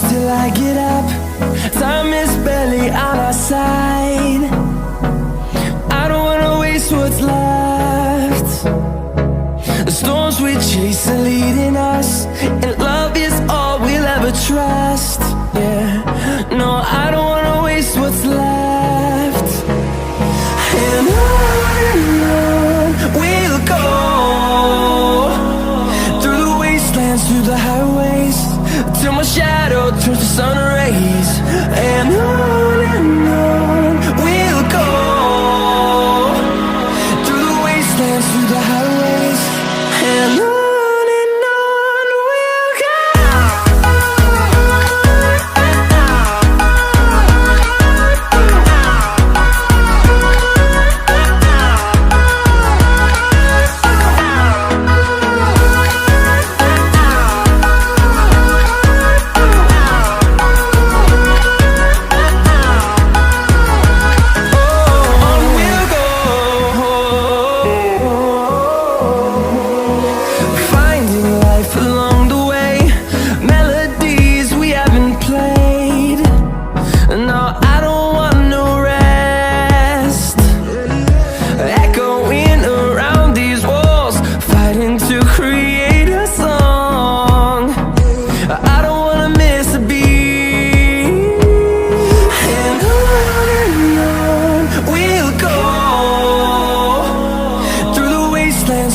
till I get up. Time is barely on our side. I don't wanna waste what's left. The storms we chase are leading us, and love is all we'll ever trust. Yeah, no, I don't wanna waste what's left. And on we'll go, through the wastelands, through the highways, till my shadow turns to sun rays. And on we'll go, through the wastelands, through the highways, and on we'll go.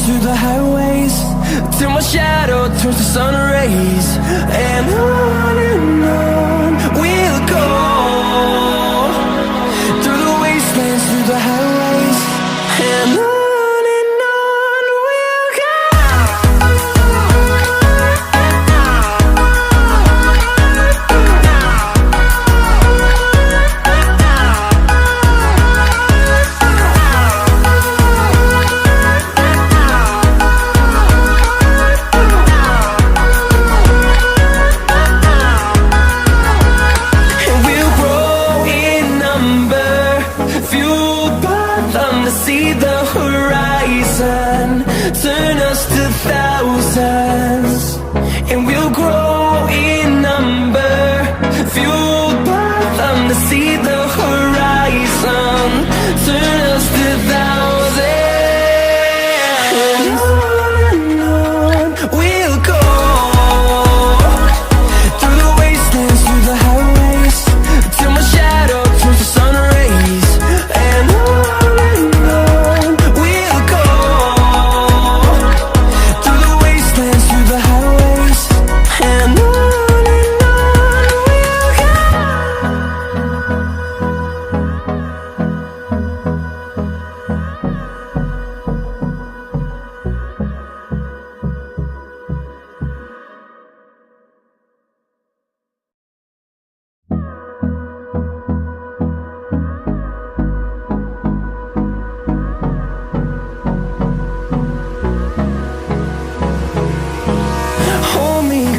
Through the highways, till my shadow turns to sun rays. And on we'll go, through the wastelands, through the highways, and on we'll go. See the horizon, turn us to thousands, and we'll grow in number, fueled by them. To see the horizon, turn us to thousands, and on we'll go, through the wastelands, through the highways, till my shadow turns to sun rays. And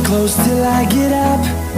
close till I get up.